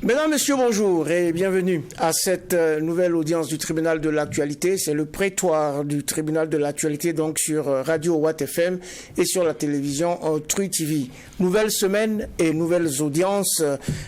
Mesdames, Messieurs, bonjour et bienvenue à cette nouvelle audience du tribunal de l'actualité. C'est le prétoire du tribunal de l'actualité, donc sur Radio Watt FM et sur la télévision True TV. Nouvelle semaine et nouvelles audiences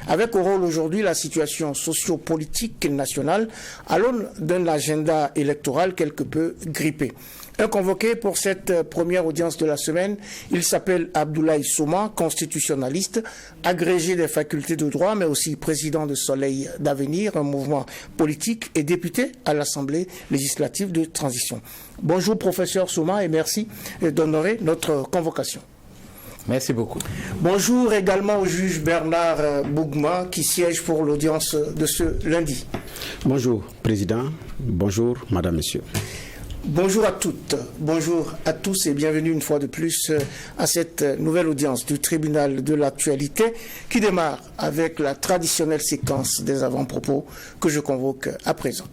avec au rôle aujourd'hui la situation socio-politique nationale à l'aune d'un agenda électoral quelque peu grippé. Un convoqué pour cette première audience de la semaine, il s'appelle Abdoulaye Souma, constitutionnaliste, agrégé des facultés de droit, mais aussi président de Soleil d'Avenir, un mouvement politique, et député à l'Assemblée législative de transition. Bonjour professeur Souma et merci d'honorer notre convocation. Merci beaucoup. Bonjour également au juge Bernard Bougma qui siège pour l'audience de ce lundi. Bonjour président, bonjour madame, monsieur. Bonjour à toutes, bonjour à tous et bienvenue une fois de plus à cette nouvelle audience du tribunal de l'actualité qui démarre avec la traditionnelle séquence des avant-propos que je convoque à présent.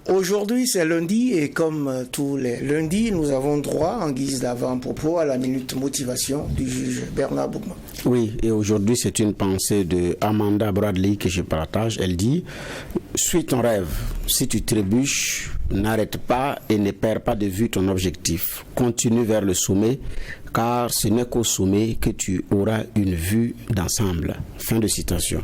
Aujourd'hui, c'est lundi et comme tous les lundis, nous avons droit, en guise d'avant-propos, à la minute motivation du juge Bernard Bougma. Oui, et aujourd'hui, c'est une pensée de Amanda Bradley que je partage. Elle dit « Suis ton rêve. Si tu trébuches, n'arrête pas et ne perds pas de vue ton objectif. Continue vers le sommet, car ce n'est qu'au sommet que tu auras une vue d'ensemble. » Fin de citation.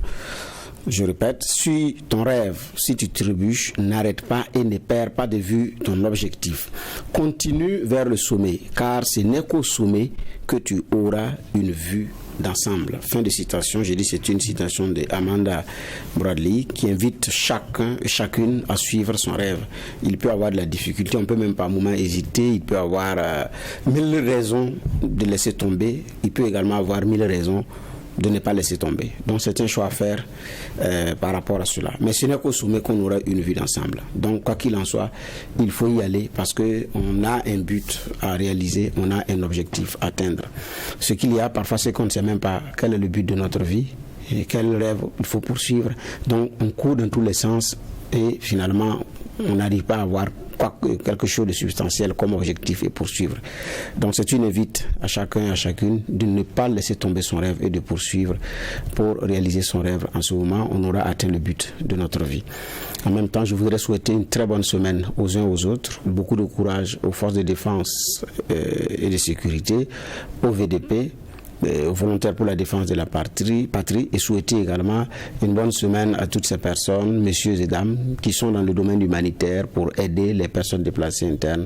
Je répète, suis ton rêve. Si tu trébuches, n'arrête pas et ne perds pas de vue ton objectif. Continue vers le sommet, car ce n'est qu'au sommet que tu auras une vue d'ensemble. Fin de citation. J'ai dit c'est une citation de Amanda Bradley qui invite chacun et chacune à suivre son rêve. Il peut avoir de la difficulté, on peut même par un moment hésiter, il peut avoir 1000 raisons de laisser tomber, il peut également avoir 1000 raisons de ne pas laisser tomber. Donc c'est un choix à faire par rapport à cela. Mais ce n'est qu'au sommet qu'on aura une vue d'ensemble. Donc quoi qu'il en soit, il faut y aller parce qu'on a un but à réaliser, on a un objectif à atteindre. Ce qu'il y a parfois, c'est qu'on ne sait même pas quel est le but de notre vie et quel rêve il faut poursuivre. Donc on court dans tous les sens et finalement on n'arrive pas à avoir quelque chose de substantiel comme objectif et poursuivre. Donc c'est une invite à chacun et à chacune de ne pas laisser tomber son rêve et de poursuivre pour réaliser son rêve. En ce moment, on aura atteint le but de notre vie. En même temps, je voudrais souhaiter une très bonne semaine aux uns aux autres, beaucoup de courage aux forces de défense et de sécurité, au VDP, aux volontaires pour la défense de la patrie et souhaiter également une bonne semaine à toutes ces personnes, messieurs et dames, qui sont dans le domaine humanitaire pour aider les personnes déplacées internes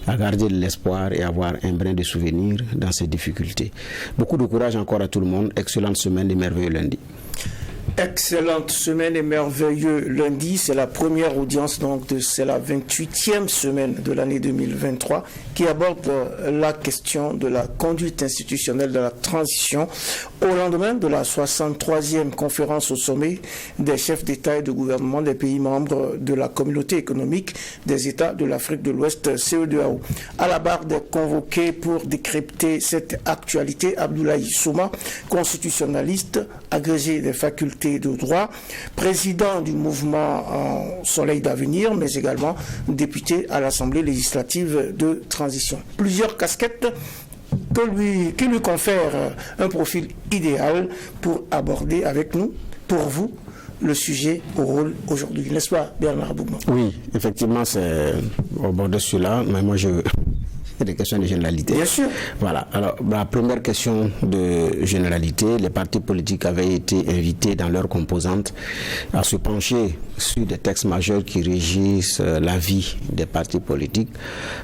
à garder de l'espoir et avoir un brin de souvenir dans ces difficultés. Beaucoup de courage encore à tout le monde. Excellente semaine et merveilleux lundi. Excellente semaine et merveilleux lundi. C'est la première audience, donc c'est la 28e semaine de l'année 2023 qui aborde la question de la conduite institutionnelle de la transition au lendemain de la 63e conférence au sommet des chefs d'État et de gouvernement des pays membres de la communauté économique des États de l'Afrique de l'Ouest, CEDEAO. À la barre des convoqués pour décrypter cette actualité, Abdoulaye Souma, constitutionnaliste, agrégé des facultés de droit, président du mouvement Soleil d'Avenir, mais également député à l'Assemblée législative de transition. Plusieurs casquettes qui lui confèrent un profil idéal pour aborder avec nous, pour vous, le sujet au rôle aujourd'hui. N'est-ce pas, Bernard Bougma? Oui, effectivement, c'est au bord de cela, mais moi je... des questions de généralité. Bien sûr. Voilà. Alors, la première question de généralité, les partis politiques avaient été invités dans leurs composantes à se pencher sur des textes majeurs qui régissent la vie des partis politiques.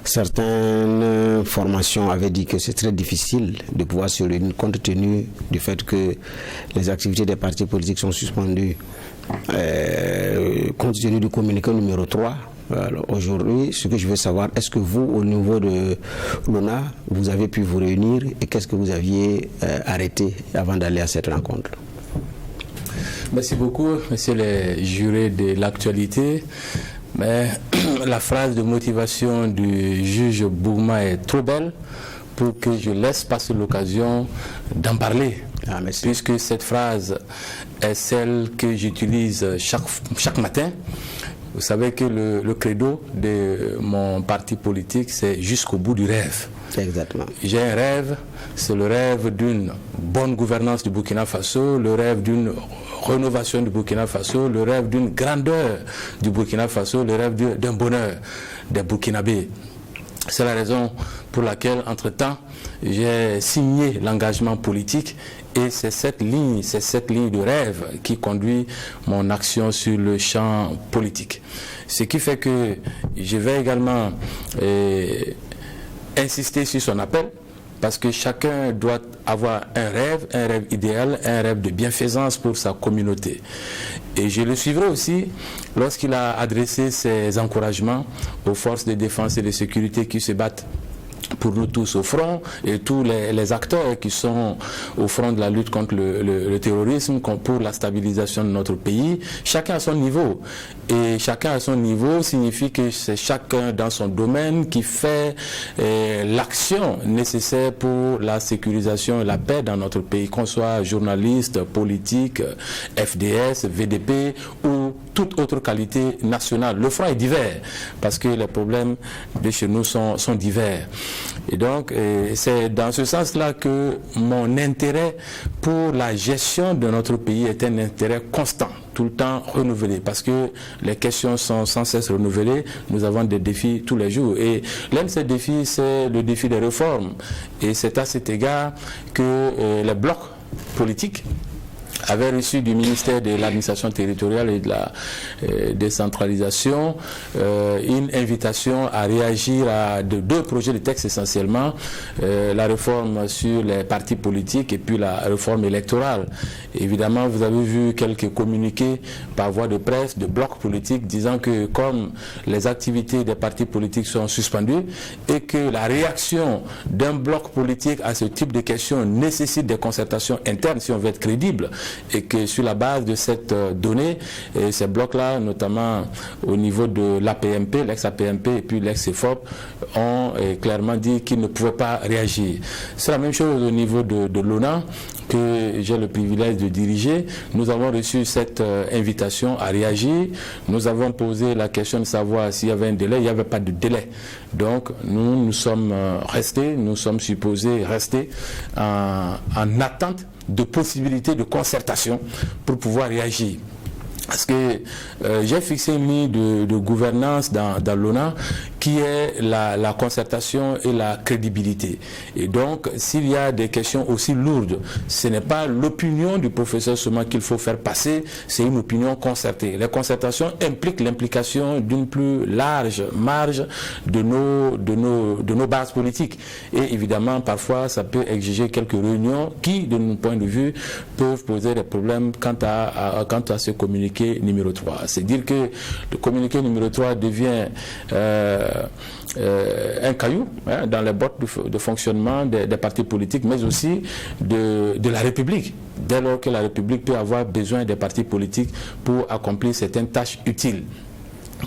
Certaines formations avaient dit que c'est très difficile de pouvoir se réunir compte tenu du fait que les activités des partis politiques sont suspendues compte tenu du communiqué numéro 3. Alors aujourd'hui, ce que je veux savoir, est-ce que vous, au niveau de l'ONA, vous avez pu vous réunir et qu'est-ce que vous aviez arrêté avant d'aller à cette rencontre? Merci beaucoup, messieurs les jurés de l'actualité. Mais la phrase de motivation du juge Bougma est trop belle pour que je laisse passer l'occasion d'en parler. Ah, puisque cette phrase est celle que j'utilise chaque matin Vous savez que le credo de mon parti politique, c'est jusqu'au bout du rêve. Exactement. J'ai un rêve, c'est le rêve d'une bonne gouvernance du Burkina Faso, le rêve d'une rénovation du Burkina Faso, le rêve d'une grandeur du Burkina Faso, le rêve d'un bonheur des Burkinabés. C'est la raison pour laquelle, entre-temps, j'ai signé l'engagement politique et c'est cette ligne de rêve qui conduit mon action sur le champ politique. Ce qui fait que je vais également insister sur son appel, parce que chacun doit avoir un rêve idéal, un rêve de bienfaisance pour sa communauté. Et je le suivrai aussi lorsqu'il a adressé ses encouragements aux forces de défense et de sécurité qui se battent pour nous tous au front, et tous les acteurs qui sont au front de la lutte contre le terrorisme, pour la stabilisation de notre pays, chacun à son niveau. Et chacun à son niveau signifie que c'est chacun dans son domaine qui fait l'action nécessaire pour la sécurisation et la paix dans notre pays, qu'on soit journaliste, politique, FDS, VDP ou toute autre qualité nationale. Le front est divers parce que les problèmes de chez nous sont divers. Et donc, c'est dans ce sens-là que mon intérêt pour la gestion de notre pays est un intérêt constant, tout le temps renouvelé, parce que les questions sont sans cesse renouvelées. Nous avons des défis tous les jours. Et l'un de ces défis, c'est le défi des réformes. Et c'est à cet égard que les blocs politiques avait reçu du ministère de l'administration territoriale et de la décentralisation une invitation à réagir à deux projets de texte essentiellement, la réforme sur les partis politiques et puis la réforme électorale. Évidemment, vous avez vu quelques communiqués par voie de presse de blocs politiques disant que comme les activités des partis politiques sont suspendues et que la réaction d'un bloc politique à ce type de questions nécessite des concertations internes si on veut être crédible, et que sur la base de cette donnée, ces blocs-là, notamment au niveau de l'APMP, l'ex-APMP et puis l'ex-CEFOP, ont clairement dit qu'ils ne pouvaient pas réagir. C'est la même chose au niveau de l'ONA, que j'ai le privilège de diriger. Nous avons reçu cette invitation à réagir. Nous avons posé la question de savoir s'il y avait un délai. Il n'y avait pas de délai. Donc, nous sommes restés, nous sommes supposés rester en attente de possibilités de concertation pour pouvoir réagir. Parce que j'ai fixé une ligne de gouvernance dans l'ONA qui est la concertation et la crédibilité. Et donc, s'il y a des questions aussi lourdes, ce n'est pas l'opinion du professeur seulement qu'il faut faire passer, c'est une opinion concertée. Les concertations impliquent l'implication d'une plus large marge de nos bases politiques. Et évidemment, parfois, ça peut exiger quelques réunions qui, de mon point de vue, peuvent poser des problèmes quant à ce communiqué numéro 3. C'est dire que le communiqué numéro 3 devient un caillou dans les bottes de fonctionnement des partis politiques, mais aussi de la République, dès lors que la République peut avoir besoin des partis politiques pour accomplir certaines tâches utiles.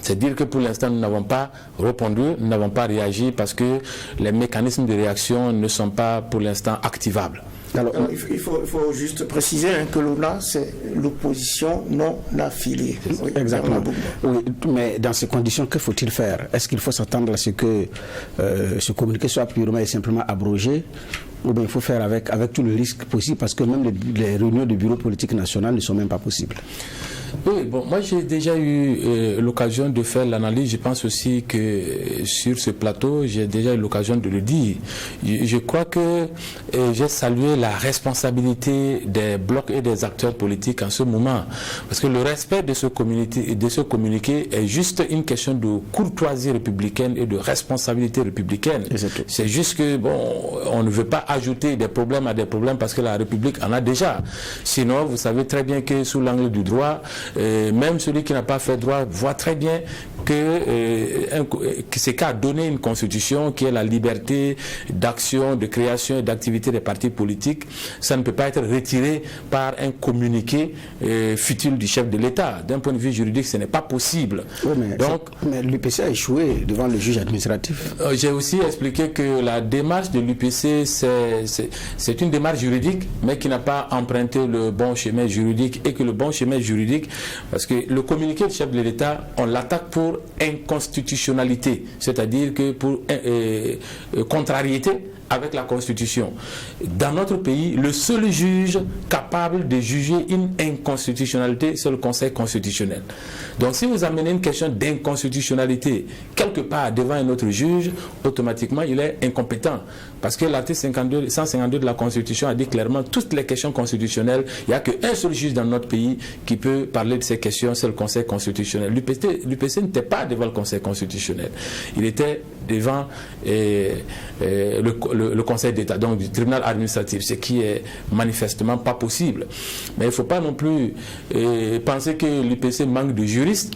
C'est dire que pour l'instant, nous n'avons pas répondu, nous n'avons pas réagi parce que les mécanismes de réaction ne sont pas pour l'instant activables. Alors, il faut juste préciser que l'ONA, c'est l'opposition non affiliée. Oui, exactement. Oui, mais dans ces conditions, que faut-il faire? Est-ce qu'il faut s'attendre à ce que ce communiqué soit purement et simplement abrogé, ou bien il faut faire avec tout le risque possible, parce que même les réunions du bureau politique national ne sont même pas possibles? Oui, bon, moi j'ai déjà eu l'occasion de faire l'analyse. Je pense aussi que sur ce plateau, j'ai déjà eu l'occasion de le dire. Je crois que j'ai salué la responsabilité des blocs et des acteurs politiques en ce moment. Parce que le respect de ce communiqué est juste une question de courtoisie républicaine et de responsabilité républicaine. C'est juste que, bon, on ne veut pas ajouter des problèmes à des problèmes parce que la République en a déjà. Sinon, vous savez très bien que sous l'angle du droit, même celui qui n'a pas fait droit voit très bien que c'est qu'à donner une constitution qui est la liberté d'action, de création et d'activité des partis politiques. Ça ne peut pas être retiré par un communiqué futile du chef de l'État. D'un point de vue juridique, ce n'est pas possible. Oui, mais l'UPC a échoué devant le juge administratif. J'ai aussi expliqué que la démarche de l'UPC, c'est une démarche juridique, mais qui n'a pas emprunté le bon chemin juridique, et que le bon chemin juridique, politique, parce que le communiqué du chef de l'État, on l'attaque pour inconstitutionnalité, c'est-à-dire que pour contrariété avec la Constitution. Dans notre pays, le seul juge capable de juger une inconstitutionnalité, c'est le Conseil constitutionnel. Donc si vous amenez une question d'inconstitutionnalité quelque part devant un autre juge, automatiquement il est incompétent. Parce que l'article 152 de la Constitution a dit clairement toutes les questions constitutionnelles, il n'y a qu'un seul juge dans notre pays qui peut parler de ces questions, c'est le Conseil constitutionnel. L'UPC n'était pas devant le Conseil constitutionnel. Il était devant le Conseil d'État, donc du tribunal administratif, ce qui est manifestement pas possible. Mais il ne faut pas non plus penser que l'UPC manque de juristes.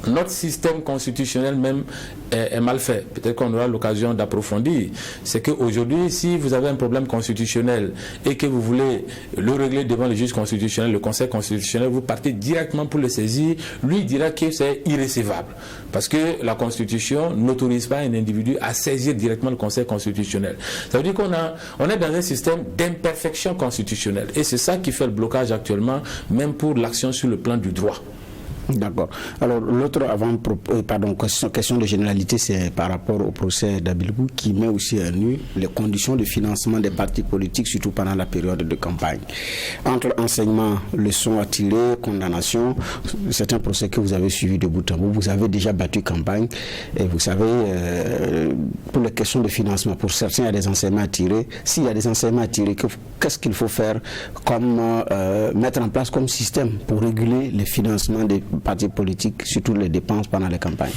Notre système constitutionnel même est mal fait. Peut-être qu'on aura l'occasion d'approfondir. C'est qu'aujourd'hui, si vous avez un problème constitutionnel et que vous voulez le régler devant le juge constitutionnel, le Conseil constitutionnel, vous partez directement pour le saisir. Lui dira que c'est irrécevable. Parce que la Constitution n'autorise pas un individu à saisir directement le Conseil constitutionnel. Ça veut dire qu'on est dans un système d'imperfection constitutionnelle. Et c'est ça qui fait le blocage actuellement, même pour l'action sur le plan du droit. D'accord. Alors l'autre question de généralité, c'est par rapport au procès d'Abilgou qui met aussi à nu les conditions de financement des partis politiques, surtout pendant la période de campagne. Entre enseignements, leçons à tirer, condamnation, c'est un procès que vous avez suivi de bout en bout. Vous avez déjà battu campagne et vous savez, pour les questions de financement, pour certains, il y a des enseignements à tirer. S'il y a des enseignements à tirer, qu'est-ce qu'il faut faire comme mettre en place comme système pour réguler les financements des partis politiques, surtout les dépenses pendant les campagnes?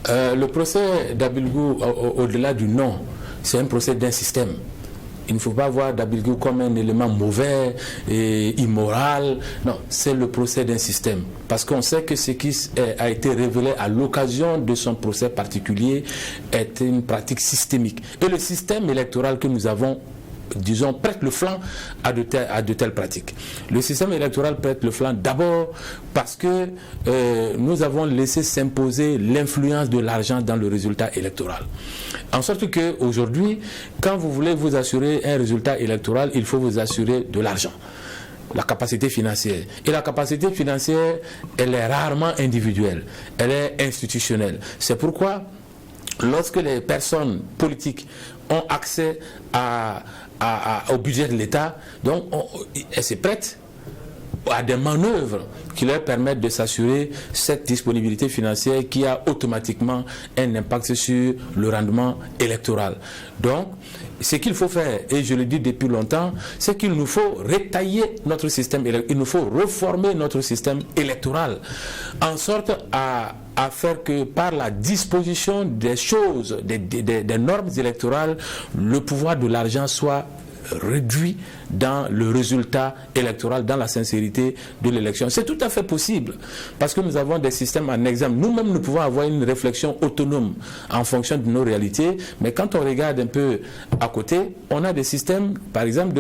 Le procès d'Abilgou, au-delà du nom, c'est un procès d'un système. Il ne faut pas voir d'Abilgou comme un élément mauvais et immoral. Non, c'est le procès d'un système. Parce qu'on sait que ce qui a été révélé à l'occasion de son procès particulier est une pratique systémique. Et le système électoral que nous avons, disons, prête le flanc à de telles pratiques. Le système électoral prête le flanc d'abord parce que nous avons laissé s'imposer l'influence de l'argent dans le résultat électoral. En sorte qu'aujourd'hui, quand vous voulez vous assurer un résultat électoral, il faut vous assurer de l'argent, la capacité financière. Et la capacité financière, elle est rarement individuelle, elle est institutionnelle. C'est pourquoi, lorsque les personnes politiques ont accès au budget de l'État, donc elles se prêtent à des manœuvres qui leur permettent de s'assurer cette disponibilité financière qui a automatiquement un impact sur le rendement électoral. Donc, ce qu'il faut faire, et je le dis depuis longtemps, c'est qu'il nous faut retailler notre système électoral, il nous faut reformer notre système électoral, en sorte à faire que par la disposition des choses, des normes électorales, le pouvoir de l'argent soit réduit dans le résultat électoral, dans la sincérité de l'élection. C'est tout à fait possible, parce que nous avons des systèmes en examen. Nous-mêmes, nous pouvons avoir une réflexion autonome en fonction de nos réalités, mais quand on regarde un peu à côté, on a des systèmes, par exemple,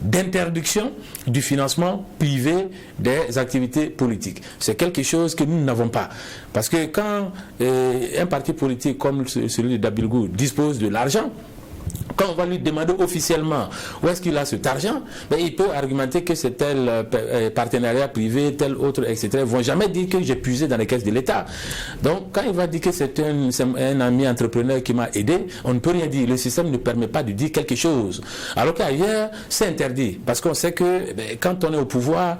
d'interdiction du financement privé des activités politiques. C'est quelque chose que nous n'avons pas. Parce que quand un parti politique comme celui d'Abilgou dispose de l'argent, quand on va lui demander officiellement où est-ce qu'il a cet argent, ben il peut argumenter que c'est tel partenariat privé, tel autre, etc. Ils ne vont jamais dire que j'ai puisé dans les caisses de l'État. Donc, quand il va dire que c'est un ami entrepreneur qui m'a aidé, on ne peut rien dire. Le système ne permet pas de dire quelque chose. Alors qu'ailleurs, c'est interdit. Parce qu'on sait que quand on est au pouvoir,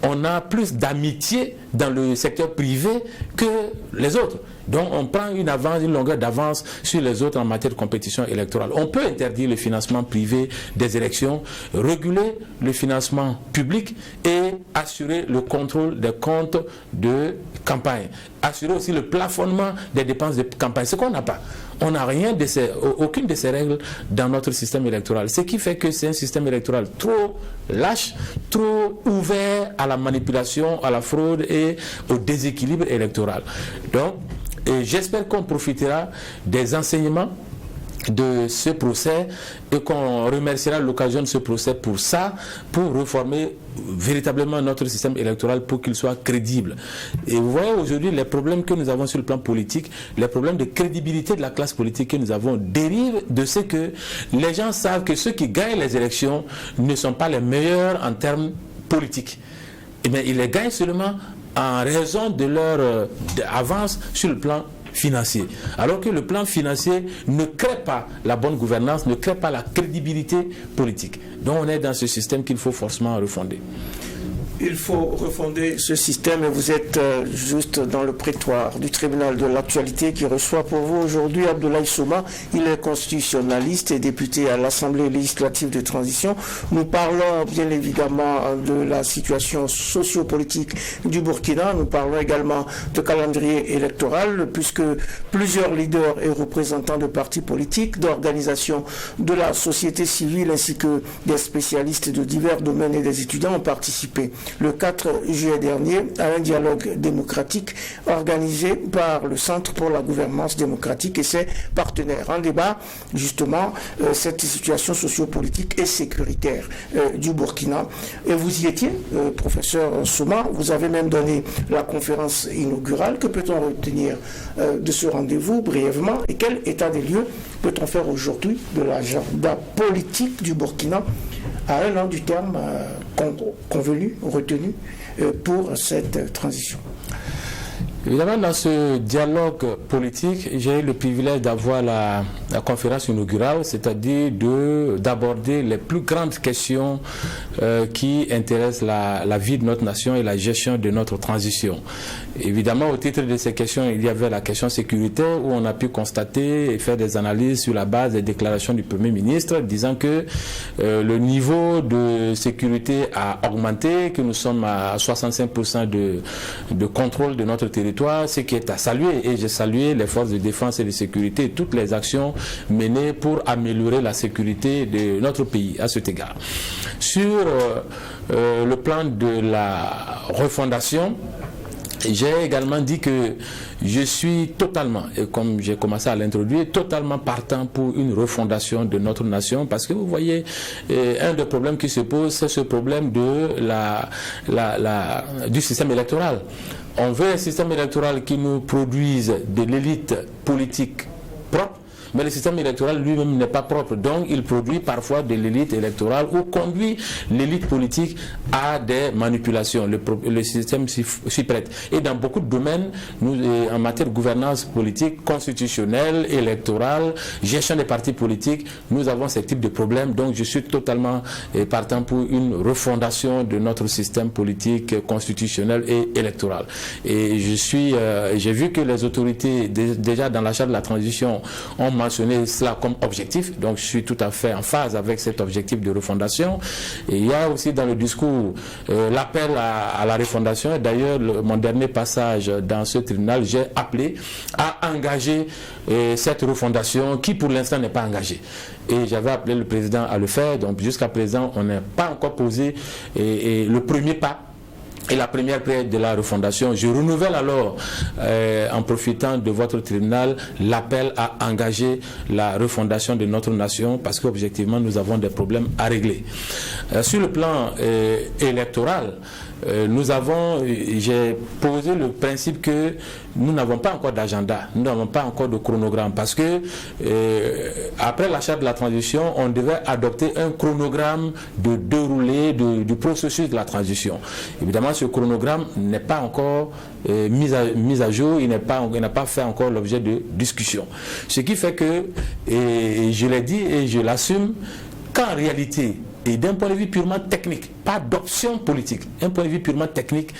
on a plus d'amitié dans le secteur privé que les autres. Donc on prend une longueur d'avance sur les autres en matière de compétition électorale. On peut interdire le financement privé des élections, réguler le financement public et assurer le contrôle des comptes de campagne. Assurer aussi le plafonnement des dépenses de campagne. Ce qu'on n'a pas. On n'a aucune de ces règles dans notre système électoral. Ce qui fait que c'est un système électoral trop lâche, trop ouvert à la manipulation, à la fraude et au déséquilibre électoral. Donc, j'espère qu'on profitera des enseignements de ce procès et qu'on remerciera l'occasion de ce procès pour ça, pour réformer véritablement notre système électoral pour qu'il soit crédible. Et vous voyez aujourd'hui les problèmes que nous avons sur le plan politique, les problèmes de crédibilité de la classe politique que nous avons dérivent de ce que les gens savent que ceux qui gagnent les élections ne sont pas les meilleurs en termes politiques. eh bien, ils les gagnent seulement en raison de leur avance sur le plan financier. Alors que le plan financier ne crée pas la bonne gouvernance, ne crée pas la crédibilité politique. Donc on est dans ce système qu'il faut forcément refonder. Il faut refonder ce système et vous êtes juste dans le prétoire du tribunal de l'actualité qui reçoit pour vous aujourd'hui Abdoulaye Souma. Il est constitutionnaliste et député à l'Assemblée législative de transition. Nous parlons bien évidemment de la situation sociopolitique du Burkina. Nous parlons également de calendrier électoral puisque plusieurs leaders et représentants de partis politiques, d'organisations de la société civile ainsi que des spécialistes de divers domaines et des étudiants ont participé le 4 juillet dernier à un dialogue démocratique organisé par le Centre pour la gouvernance démocratique et ses partenaires. En débat, justement, cette situation sociopolitique et sécuritaire du Burkina. Et vous y étiez, professeur Souma, vous avez même donné la conférence inaugurale. Que peut-on retenir de ce rendez-vous brièvement et quel état des lieux peut-on faire aujourd'hui de l'agenda politique du Burkina à un an du terme convenu, retenu pour cette transition? Évidemment, dans ce dialogue politique, j'ai eu le privilège d'avoir la conférence inaugurale, c'est-à-dire d'aborder les plus grandes questions qui intéressent la vie de notre nation et la gestion de notre transition. Évidemment, au titre de ces questions, il y avait la question sécuritaire où on a pu constater et faire des analyses sur la base des déclarations du Premier ministre disant que le niveau de sécurité a augmenté, que nous sommes à 65% de contrôle de notre territoire, ce qui est à saluer. Et j'ai salué les forces de défense et de sécurité et toutes les actions menées pour améliorer la sécurité de notre pays à cet égard. Sur le plan de la refondation, j'ai également dit que je suis totalement, et comme j'ai commencé à l'introduire, totalement partant pour une refondation de notre nation, parce que vous voyez, un des problèmes qui se pose, c'est ce problème de du système électoral. On veut un système électoral qui nous produise de l'élite politique propre, mais le système électoral lui-même n'est pas propre. Donc, il produit parfois de l'élite électorale ou conduit l'élite politique à des manipulations. Le système s'y prête. Et dans beaucoup de domaines, nous, en matière de gouvernance politique, constitutionnelle, électorale, gestion des partis politiques, nous avons ce type de problèmes. Donc, je suis totalement partant pour une refondation de notre système politique, constitutionnel et électoral. Et j'ai vu que les autorités, déjà dans la charte de la transition, ont mentionné cela comme objectif, donc je suis tout à fait en phase avec cet objectif de refondation. Et il y a aussi dans le discours l'appel à la refondation, et d'ailleurs mon dernier passage dans ce tribunal, j'ai appelé à engager cette refondation qui pour l'instant n'est pas engagée. Et j'avais appelé le président à le faire, donc jusqu'à présent on n'a pas encore posé le premier pas et la première pierre de la refondation. Je renouvelle alors, en profitant de votre tribunal, l'appel à engager la refondation de notre nation parce qu'objectivement, nous avons des problèmes à régler. Sur le plan électoral, j'ai posé le principe que nous n'avons pas encore d'agenda, nous n'avons pas encore de chronogramme parce que après la charte de la transition, on devait adopter un chronogramme de déroulé du processus de la transition. Évidemment, ce chronogramme n'est pas encore mis à jour, il n'a pas fait encore l'objet de discussion. Ce qui fait que, et je l'ai dit et je l'assume, qu'en réalité, et d'un point de vue purement technique, pas d'option politique, d'un point de vue purement technique,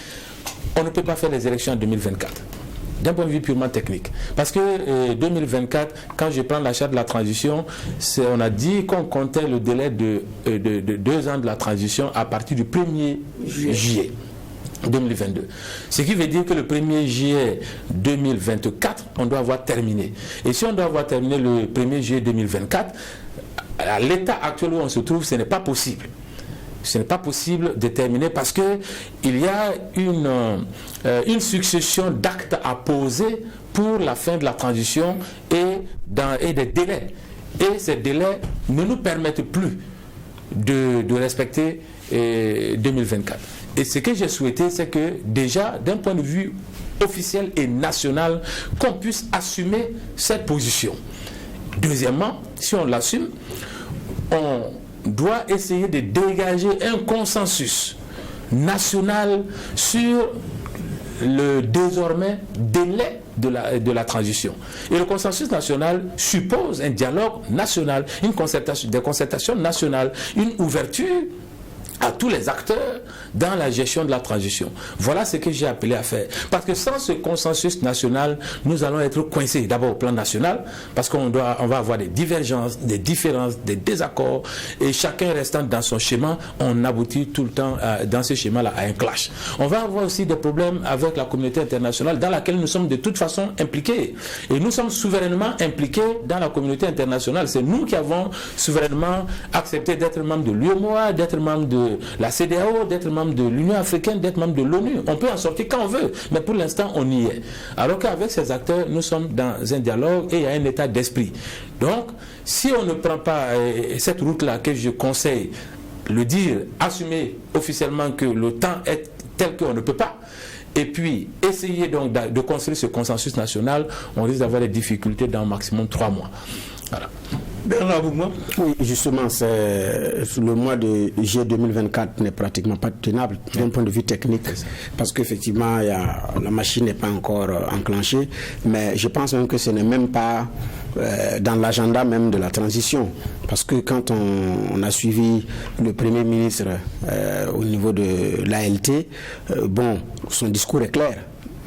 on ne peut pas faire les élections en 2024. D'un point de vue purement technique. Parce que 2024, quand je prends la charte de la transition, on a dit qu'on comptait le délai de 2 ans de la transition à partir du 1er juillet 2022. Ce qui veut dire que le 1er juillet 2024, on doit avoir terminé. Et si on doit avoir terminé le 1er juillet 2024, à l'état actuel où on se trouve, ce n'est pas possible. Ce n'est pas possible de terminer parce qu'il y a une succession d'actes à poser pour la fin de la transition et des délais. Et ces délais ne nous permettent plus de respecter 2024. Et ce que j'ai souhaité, c'est que déjà, d'un point de vue officiel et national, qu'on puisse assumer cette position. Deuxièmement, si on l'assume, on doit essayer de dégager un consensus national sur le désormais délai de la transition. Et le consensus national suppose un dialogue national, des concertations nationales, une ouverture à tous les acteurs dans la gestion de la transition. Voilà ce que j'ai appelé à faire. Parce que sans ce consensus national, nous allons être coincés d'abord au plan national, parce qu'on va avoir des divergences, des différences, des désaccords, et chacun restant dans son schéma, on aboutit tout le temps dans ce schéma-là à un clash. On va avoir aussi des problèmes avec la communauté internationale dans laquelle nous sommes de toute façon impliqués. Et nous sommes souverainement impliqués dans la communauté internationale. C'est nous qui avons souverainement accepté d'être membre de l'UEMOA, d'être membre de la CEDEAO, d'être membre de l'Union africaine, d'être membre de l'ONU. On peut en sortir quand on veut, mais pour l'instant, on y est. Alors qu'avec ces acteurs, nous sommes dans un dialogue et il y a un état d'esprit. Donc, si on ne prend pas cette route-là que je conseille, le dire, assumer officiellement que le temps est tel qu'on ne peut pas, et puis essayer donc de construire ce consensus national, on risque d'avoir des difficultés dans au maximum 3 mois. Voilà. Bernard Bougma. Oui, justement, le mois de juillet 2024 n'est pratiquement pas tenable d'un point de vue technique, parce qu'effectivement, la machine n'est pas encore enclenchée, mais je pense même que ce n'est même pas dans l'agenda même de la transition, parce que quand on a suivi le Premier ministre au niveau de l'ALT, bon, son discours est clair.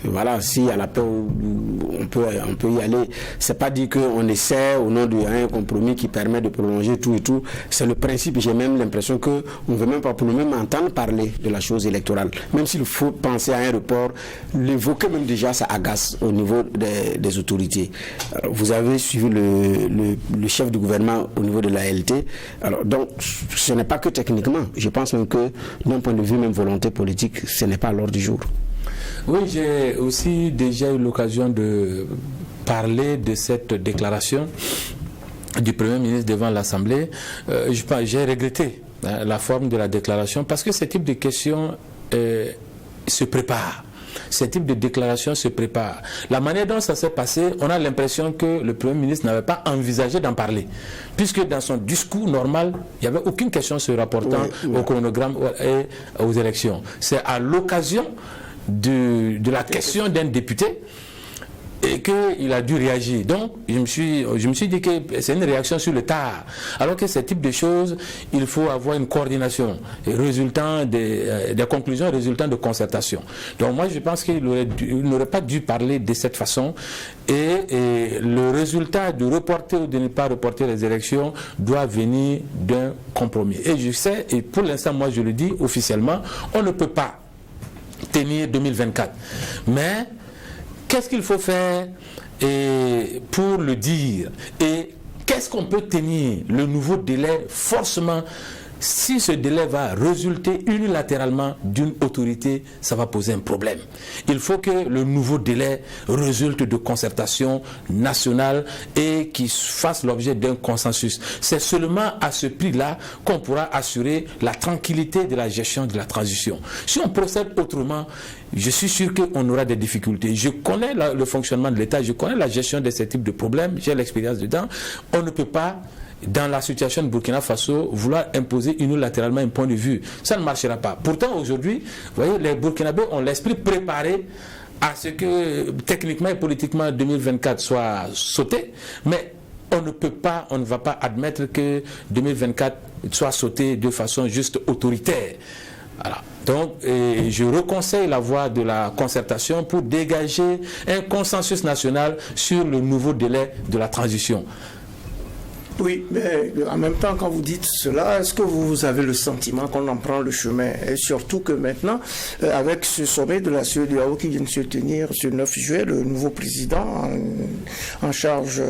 Voilà, si à la paix on peut y aller, c'est pas dit qu'on essaie au nom d'un compromis qui permet de prolonger tout et tout. C'est le principe. J'ai même l'impression que on veut même pas pour nous-mêmes entendre parler de la chose électorale. Même s'il faut penser à un report, l'évoquer même déjà ça agace au niveau des autorités. Alors, vous avez suivi le chef du gouvernement au niveau de l'ALT. Alors donc ce n'est pas que techniquement. Je pense même que d'un point de vue même volonté politique, ce n'est pas à l'ordre du jour. Oui, j'ai aussi déjà eu l'occasion de parler de cette déclaration du Premier ministre devant l'Assemblée. J'ai regretté la forme de la déclaration parce que ce type de questions se prépare. Ce type de déclaration se prépare. La manière dont ça s'est passé, on a l'impression que le Premier ministre n'avait pas envisagé d'en parler. Puisque dans son discours normal, il n'y avait aucune question se rapportant au chronogramme et aux élections. C'est à l'occasion de la question d'un député et qu'il a dû réagir. Donc, je me suis dit que c'est une réaction sur le tard. Alors que ce type de choses, il faut avoir une coordination résultant des conclusions résultant de concertation. Donc, moi, je pense qu'il n'aurait pas dû parler de cette façon. Et le résultat de reporter ou de ne pas reporter les élections doit venir d'un compromis. Et je sais, et pour l'instant, moi, je le dis officiellement, on ne peut pas tenir 2024. Mais qu'est-ce qu'il faut faire pour le dire? Et qu'est-ce qu'on peut tenir? Le nouveau délai, forcément, si ce délai va résulter unilatéralement d'une autorité, ça va poser un problème. Il faut que le nouveau délai résulte de concertation nationale et qui fasse l'objet d'un consensus. C'est seulement à ce prix-là qu'on pourra assurer la tranquillité de la gestion de la transition. Si on procède autrement, je suis sûr qu'on aura des difficultés. Je connais le fonctionnement de l'État, je connais la gestion de ce type de problèmes, j'ai l'expérience dedans. On ne peut pas, dans la situation de Burkina Faso, vouloir imposer unilatéralement un point de vue. Ça ne marchera pas. Pourtant, aujourd'hui, vous voyez, les Burkinabés ont l'esprit préparé à ce que, techniquement et politiquement, 2024 soit sauté, mais on ne peut pas, on ne va pas admettre que 2024 soit sauté de façon juste autoritaire. Voilà. Donc, je reconseille la voie de la concertation pour dégager un consensus national sur le nouveau délai de la transition. Oui, mais en même temps, quand vous dites cela, est-ce que vous avez le sentiment qu'on en prend le chemin? Et surtout que maintenant, avec ce sommet de la CEDEAO qui vient de se tenir ce 9 juillet, le nouveau président en charge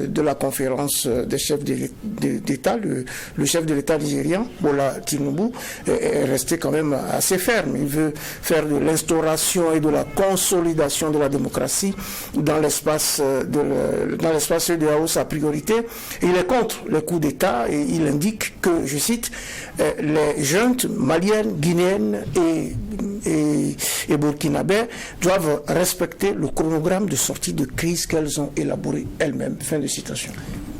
de la conférence des chefs d'État, le chef de l'État nigérian, Bola Tinubu, est resté quand même assez ferme. Il veut faire de l'instauration et de la consolidation de la démocratie dans l'espace CEDEAO sa priorité. Et il est contre les coups d'État et il indique que, je cite, les juntes maliennes, guinéennes et burkinabais doivent respecter le chronogramme de sortie de crise qu'elles ont élaboré elles-mêmes. Fin de citation.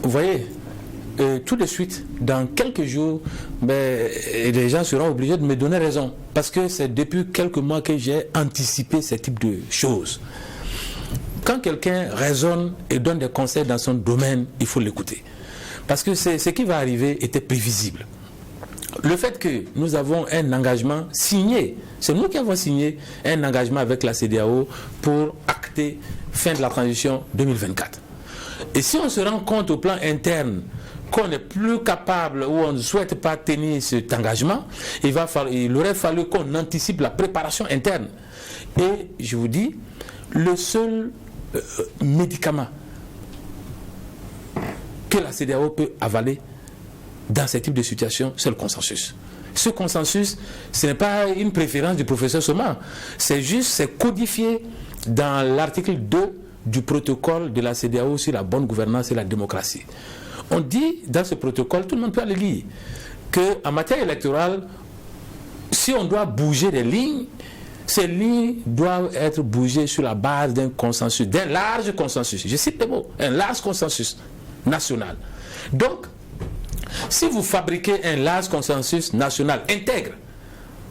Vous voyez, tout de suite, dans quelques jours, les gens seront obligés de me donner raison. Parce que c'est depuis quelques mois que j'ai anticipé ce type de choses. Quand quelqu'un raisonne et donne des conseils dans son domaine, il faut l'écouter. Parce que ce qui va arriver était prévisible. Le fait que nous avons un engagement signé, c'est nous qui avons signé un engagement avec la CEDEAO pour acter fin de la transition 2024. Et si on se rend compte au plan interne qu'on n'est plus capable ou on ne souhaite pas tenir cet engagement, il aurait fallu qu'on anticipe la préparation interne. Et je vous dis, le seul médicament que la CEDEAO peut avaler dans ce type de situation, c'est le consensus. Ce consensus, ce n'est pas une préférence du professeur Soma, c'est codifié dans l'article 2 du protocole de la CEDEAO sur la bonne gouvernance et la démocratie. On dit dans ce protocole, tout le monde peut le lire, qu'en matière électorale, si on doit bouger des lignes, ces lignes doivent être bougées sur la base d'un consensus, d'un large consensus. Je cite les mots, un large consensus national. Donc, si vous fabriquez un large consensus national intègre,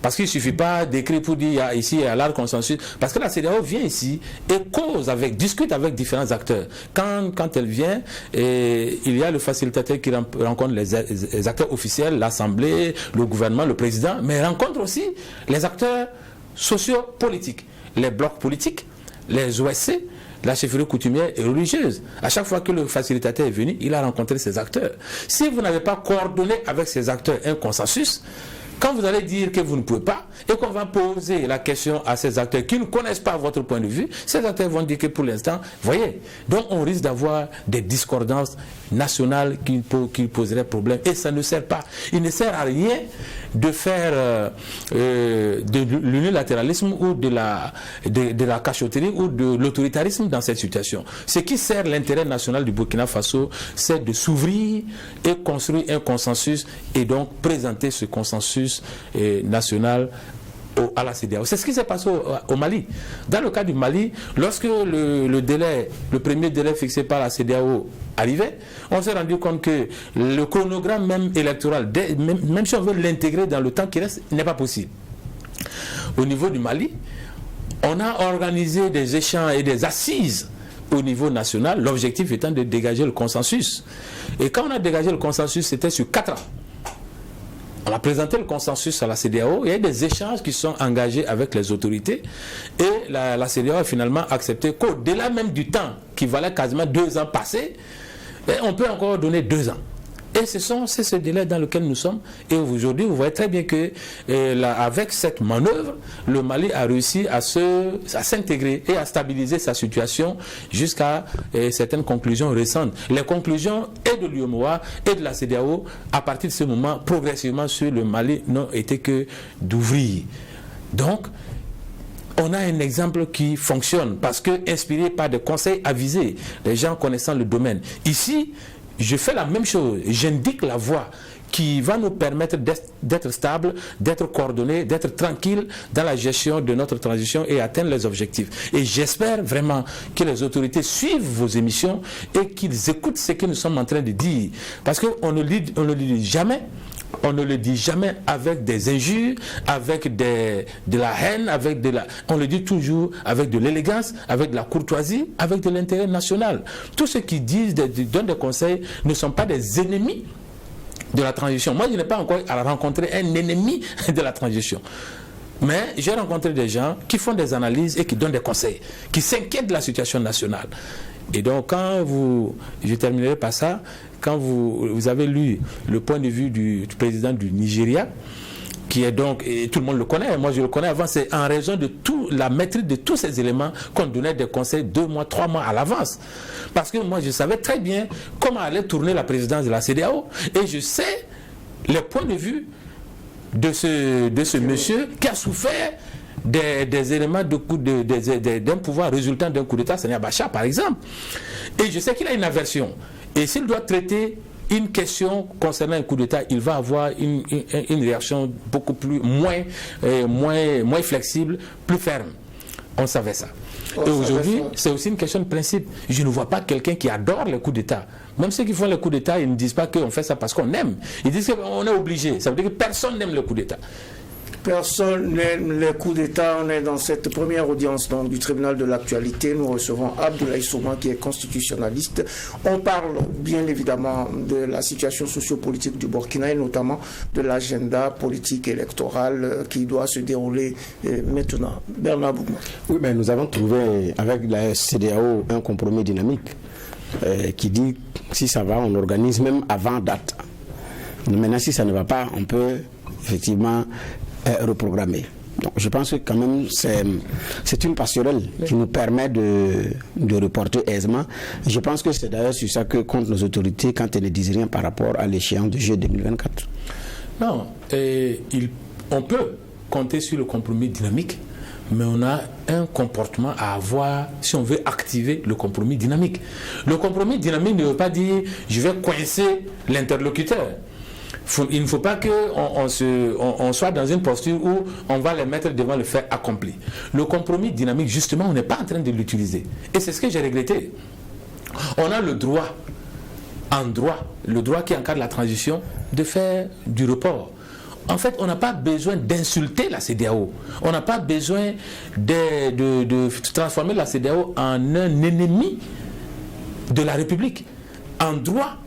parce qu'il ne suffit pas d'écrire pour dire ici il y a un large consensus, parce que la CEDEAO vient ici et discute avec différents acteurs. Quand elle vient, il y a le facilitateur qui rencontre les acteurs officiels, l'Assemblée, le gouvernement, le président, mais elle rencontre aussi les acteurs sociopolitiques, les blocs politiques, les OSC, la chefferie coutumière et religieuse. À chaque fois que le facilitateur est venu, il a rencontré ces acteurs. Si vous n'avez pas coordonné avec ces acteurs un consensus, quand vous allez dire que vous ne pouvez pas et qu'on va poser la question à ces acteurs qui ne connaissent pas votre point de vue, ces acteurs vont dire que pour l'instant, voyez, donc on risque d'avoir des discordances nationales qui poseraient problème et ça ne sert pas. Il ne sert à rien de faire de l'unilatéralisme ou de la cachotterie ou de l'autoritarisme dans cette situation. Ce qui sert l'intérêt national du Burkina Faso, c'est de s'ouvrir et construire un consensus et donc présenter ce consensus national à la CEDEAO. C'est ce qui s'est passé au Mali. Dans le cas du Mali, lorsque le premier délai fixé par la CEDEAO arrivait, on s'est rendu compte que le chronogramme même électoral, même si on veut l'intégrer dans le temps qui reste, n'est pas possible. Au niveau du Mali, on a organisé des échanges et des assises au niveau national, l'objectif étant de dégager le consensus. Et quand on a dégagé le consensus, c'était sur 4 ans. On a présenté le consensus à la CEDEAO, il y a eu des échanges qui sont engagés avec les autorités et la CEDEAO a finalement accepté qu'au-delà même du temps qui valait quasiment 2 ans passés, on peut encore donner 2 ans. Et c'est ce délai dans lequel nous sommes. Et aujourd'hui, vous voyez très bien que avec cette manœuvre, le Mali a réussi à s'intégrer et à stabiliser sa situation jusqu'à certaines conclusions récentes. Les conclusions et de l'UEMOA et de la CEDEAO, à partir de ce moment, progressivement sur le Mali, n'ont été que d'ouvrir. Donc, on a un exemple qui fonctionne parce que inspiré par des conseils avisés, les gens connaissant le domaine. Ici, je fais la même chose, j'indique la voie qui va nous permettre d'être stable, d'être coordonné, d'être tranquille dans la gestion de notre transition et atteindre les objectifs. Et j'espère vraiment que les autorités suivent vos émissions et qu'ils écoutent ce que nous sommes en train de dire. Parce qu'on ne le dit jamais. On ne le dit jamais avec des injures, avec de la haine, on le dit toujours avec de l'élégance, avec de la courtoisie, avec de l'intérêt national. Tous ceux qui donnent des conseils ne sont pas des ennemis de la transition. Moi, je n'ai pas encore rencontré un ennemi de la transition. Mais j'ai rencontré des gens qui font des analyses et qui donnent des conseils, qui s'inquiètent de la situation nationale. Et donc, je terminerai par ça, quand vous avez lu le point de vue du président du Nigeria, qui est donc, et tout le monde le connaît, moi je le connais avant, c'est en raison de la maîtrise de tous ces éléments qu'on donnait des conseils 2 mois, 3 mois à l'avance. Parce que moi je savais très bien comment allait tourner la présidence de la CEDEAO, et je sais les points de vue de ce monsieur qui a souffert des éléments d'un pouvoir résultant d'un coup d'État, Sani Abacha par exemple. Et je sais qu'il a une aversion. Et s'il doit traiter une question concernant un coup d'État, il va avoir une réaction beaucoup moins flexible, plus ferme. On savait ça. Et aujourd'hui, c'est aussi une question de principe. Je ne vois pas quelqu'un qui adore les coups d'État. Même ceux qui font les coups d'État, ils ne disent pas qu'on fait ça parce qu'on aime. Ils disent qu'on est obligé. Ça veut dire que personne n'aime le coup d'État. Personne n'aime les coups d'État. On est dans cette première audience donc, du tribunal de l'actualité. Nous recevons Abdoulaye Souma qui est constitutionnaliste. On parle bien évidemment de la situation sociopolitique du Burkina et notamment de l'agenda politique électoral qui doit se dérouler maintenant. Bernard Bougma. Oui, mais nous avons trouvé avec la CEDEAO un compromis dynamique qui dit si ça va, on organise même avant date. Maintenant, si ça ne va pas, on peut effectivement reprogrammer. Donc, je pense que quand même c'est une passerelle qui nous permet de reporter aisément. Je pense que c'est d'ailleurs sur ça que comptent nos autorités quand elles ne disent rien par rapport à l'échéance de juillet 2024. Non, on peut compter sur le compromis dynamique, mais on a un comportement à avoir si on veut activer le compromis dynamique. Le compromis dynamique ne veut pas dire je vais coincer l'interlocuteur. Il ne faut pas qu'on soit dans une posture où on va les mettre devant le fait accompli. Le compromis dynamique, justement, on n'est pas en train de l'utiliser. Et c'est ce que j'ai regretté. On a le droit qui encadre la transition, de faire du report. En fait, on n'a pas besoin d'insulter la CEDEAO. On n'a pas besoin de transformer la CEDEAO en un ennemi de la République. En droit,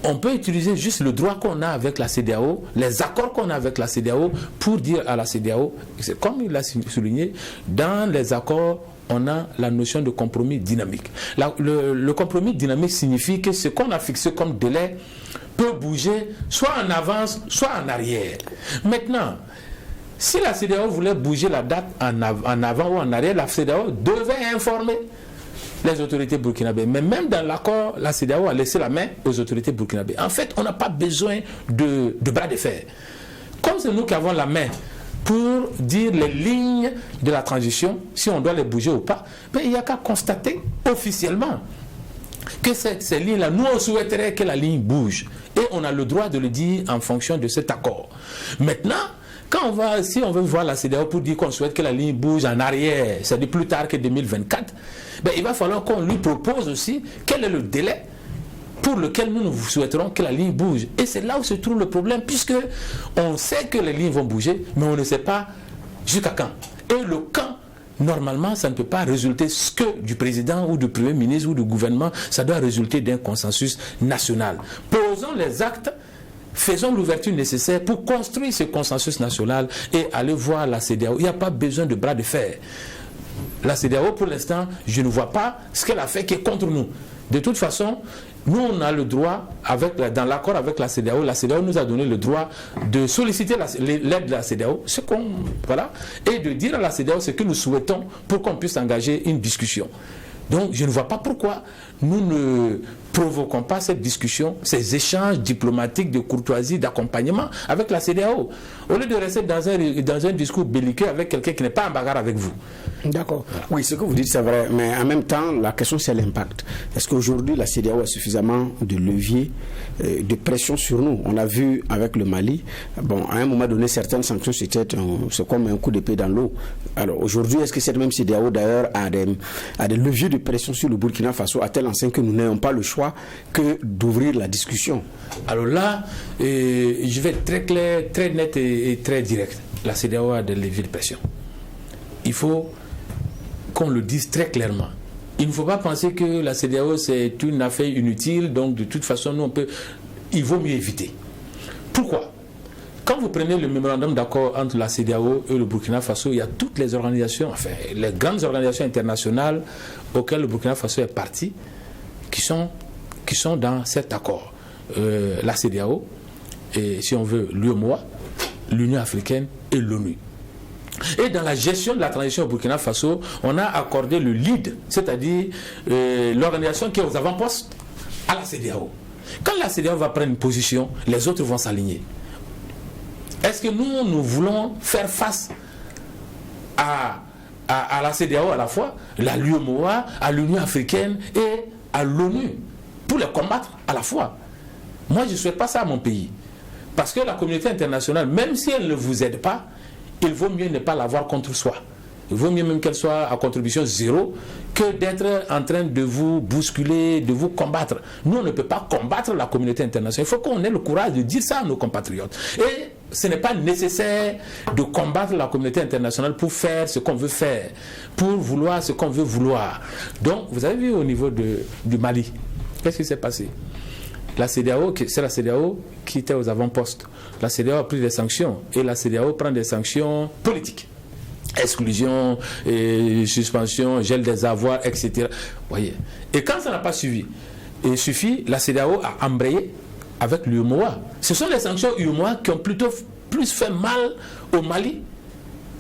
on peut utiliser juste le droit qu'on a avec la CEDEAO, les accords qu'on a avec la CEDEAO pour dire à la CEDEAO, comme il l'a souligné, dans les accords, on a la notion de compromis dynamique. Le compromis dynamique signifie que ce qu'on a fixé comme délai peut bouger soit en avance, soit en arrière. Maintenant, si la CEDEAO voulait bouger la date en avant ou en arrière, la CEDEAO devait informer les autorités burkinabées. Mais même dans l'accord, la CEDEAO a laissé la main aux autorités burkinabées. En fait, on n'a pas besoin de bras de fer. Comme c'est nous qui avons la main pour dire les lignes de la transition, si on doit les bouger ou pas, il n'y a qu'à constater officiellement que ces lignes-là, nous on souhaiterait que la ligne bouge. Et on a le droit de le dire en fonction de cet accord. Maintenant, si on veut voir la CEDEAO pour dire qu'on souhaite que la ligne bouge en arrière, c'est-à-dire plus tard que 2024, il va falloir qu'on lui propose aussi quel est le délai pour lequel nous souhaiterons que la ligne bouge. Et c'est là où se trouve le problème, puisque on sait que les lignes vont bouger, mais on ne sait pas jusqu'à quand. Et le quand, normalement, ça ne peut pas résulter que du président ou du premier ministre ou du gouvernement, ça doit résulter d'un consensus national. Posons les actes. Faisons l'ouverture nécessaire pour construire ce consensus national et aller voir la CEDEAO. Il n'y a pas besoin de bras de fer. La CEDEAO, pour l'instant, je ne vois pas ce qu'elle a fait qui est contre nous. De toute façon, nous, on a le droit, dans l'accord avec la CEDEAO nous a donné le droit de solliciter l'aide de la CEDEAO, et de dire à la CEDEAO ce que nous souhaitons pour qu'on puisse engager une discussion. Donc, je ne vois pas pourquoi nous ne provoquons pas cette discussion, ces échanges diplomatiques de courtoisie, d'accompagnement avec la CEDEAO, au lieu de rester dans un discours belliqueux avec quelqu'un qui n'est pas en bagarre avec vous. D'accord. Oui, ce que vous dites, c'est vrai. Mais en même temps, la question, c'est l'impact. Est-ce qu'aujourd'hui, la CEDEAO a suffisamment de leviers de pression sur nous? On a vu avec le Mali, à un moment donné, certaines sanctions, c'est comme un coup d'épée dans l'eau. Alors aujourd'hui, est-ce que cette même CEDEAO, d'ailleurs, a des leviers de pression sur le Burkina Faso, à tel enseigne que nous n'ayons pas le choix que d'ouvrir la discussion? Alors là, je vais être très clair, très net et très direct. La CEDEAO a des leviers de pression. Il faut qu'on le dise très clairement. Il ne faut pas penser que la CEDEAO c'est une affaire inutile, donc de toute façon, il vaut mieux éviter. Pourquoi? Quand vous prenez le mémorandum d'accord entre la CEDEAO et le Burkina Faso, il y a toutes les organisations, les grandes organisations internationales auxquelles le Burkina Faso est parti, qui sont dans cet accord. La CEDEAO, et si on veut, l'UEMOA, l'Union africaine et l'ONU. Et dans la gestion de la transition au Burkina Faso, on a accordé le lead, c'est-à-dire l'organisation qui est aux avant-postes, à la CEDEAO. Quand la CEDEAO va prendre une position, les autres vont s'aligner. Est-ce que nous voulons faire face à la CEDEAO à la fois, à l'UEMOA, à l'Union africaine et à l'ONU, pour les combattre à la fois? Moi, je ne souhaite pas ça à mon pays. Parce que la communauté internationale, même si elle ne vous aide pas, il vaut mieux ne pas l'avoir contre soi. Il vaut mieux même qu'elle soit à contribution zéro que d'être en train de vous bousculer, de vous combattre. Nous, on ne peut pas combattre la communauté internationale. Il faut qu'on ait le courage de dire ça à nos compatriotes. Et ce n'est pas nécessaire de combattre la communauté internationale pour faire ce qu'on veut faire, pour vouloir ce qu'on veut vouloir. Donc, vous avez vu au niveau du Mali, qu'est-ce qui s'est passé? La CEDEAO, c'est la CEDEAO qui était aux avant-postes. La CEDEAO a pris des sanctions et la CEDEAO prend des sanctions politiques. Exclusion, suspension, gel des avoirs, etc. Voyez. Et quand ça n'a pas suffi, la CEDEAO a embrayé avec l'UEMOA. Ce sont les sanctions UEMOA qui ont plutôt plus fait mal au Mali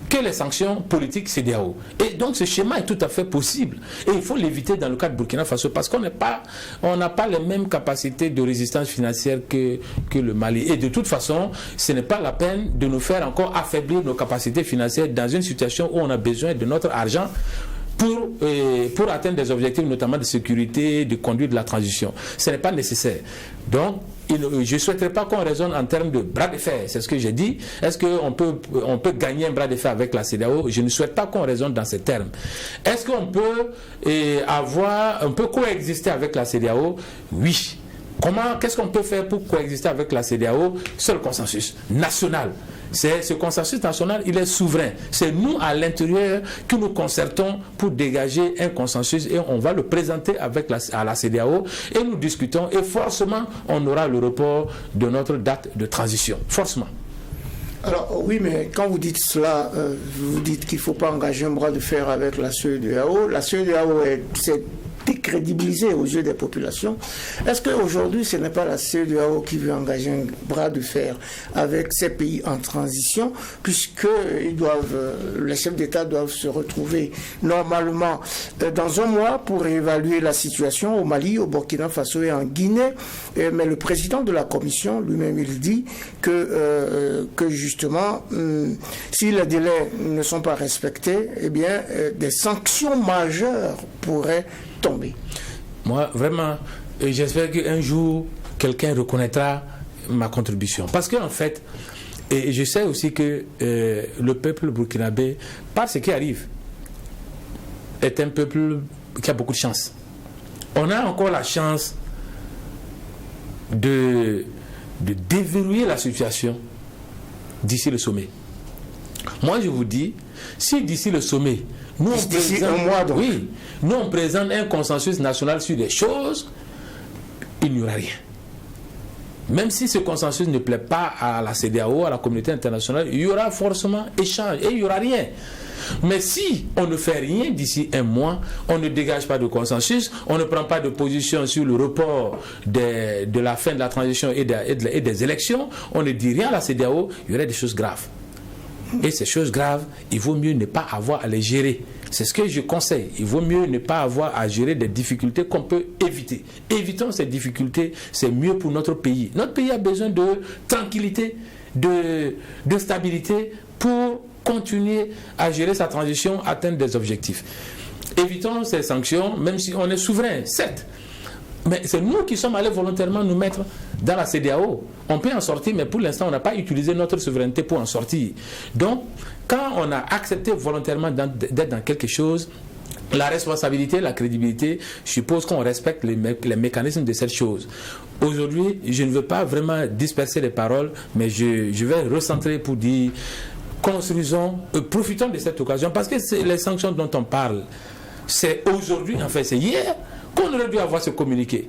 que les sanctions politiques CEDEAO. Et donc ce schéma est tout à fait possible. Et il faut l'éviter dans le cas de Burkina Faso parce qu'on n'a pas les mêmes capacités de résistance financière que le Mali. Et de toute façon, ce n'est pas la peine de nous faire encore affaiblir nos capacités financières dans une situation où on a besoin de notre argent pour atteindre des objectifs, notamment de sécurité, de conduite de la transition. Ce n'est pas nécessaire. Donc, je ne souhaiterais pas qu'on raisonne en termes de bras de fer. C'est ce que j'ai dit. Est-ce qu'on peut gagner un bras de fer avec la CEDEAO? Je ne souhaite pas qu'on raisonne dans ces termes. Est-ce qu'on peut coexister avec la CEDEAO? Oui. Qu'est-ce qu'on peut faire pour coexister avec la CEDEAO? C'est le consensus national. Ce consensus national, il est souverain. C'est nous, à l'intérieur, que nous concertons pour dégager un consensus et on va le présenter à la CEDEAO et nous discutons et forcément, on aura le report de notre date de transition. Forcément. Alors oui, mais quand vous dites cela, vous dites qu'il ne faut pas engager un bras de fer avec la CEDEAO. La CEDEAO c'est décrédibilisé aux yeux des populations. Est-ce qu'aujourd'hui, ce n'est pas la CEDEAO qui veut engager un bras de fer avec ces pays en transition, puisque les chefs d'État doivent se retrouver normalement dans un mois pour évaluer la situation au Mali, au Burkina Faso et en Guinée. Mais le président de la Commission, lui-même, il dit que justement, si les délais ne sont pas respectés, eh bien, des sanctions majeures pourraient tomber. Moi, vraiment, j'espère qu'un jour, quelqu'un reconnaîtra ma contribution. Parce qu'en fait, et je sais aussi que le peuple burkinabé, par ce qui arrive, est un peuple qui a beaucoup de chance. On a encore la chance de déverrouiller la situation d'ici le sommet. Moi, je vous dis, si d'ici le sommet, nous on présente un consensus national sur des choses, il n'y aura rien. Même si ce consensus ne plaît pas à la CEDEAO, à la communauté internationale, il y aura forcément échange et il n'y aura rien. Mais si on ne fait rien d'ici un mois, on ne dégage pas de consensus, on ne prend pas de position sur le report de la fin de la transition et des élections, on ne dit rien à la CEDEAO, il y aurait des choses graves. Et ces choses graves, il vaut mieux ne pas avoir à les gérer. C'est ce que je conseille. Il vaut mieux ne pas avoir à gérer des difficultés qu'on peut éviter. Évitons ces difficultés, c'est mieux pour notre pays. Notre pays a besoin de tranquillité, de stabilité pour continuer à gérer sa transition, atteindre des objectifs. Évitons ces sanctions, même si on est souverain, certes. Mais c'est nous qui sommes allés volontairement nous mettre dans la CEDEAO. On peut en sortir, mais pour l'instant, on n'a pas utilisé notre souveraineté pour en sortir. Donc, quand on a accepté volontairement d'être dans quelque chose, la responsabilité, la crédibilité, je suppose qu'on respecte les mécanismes de cette chose. Aujourd'hui, je ne veux pas vraiment disperser les paroles, mais je vais recentrer pour dire, construisons, profitons de cette occasion, parce que les sanctions dont on parle, c'est aujourd'hui, en fait, c'est hier, qu'on aurait dû avoir ce communiqué.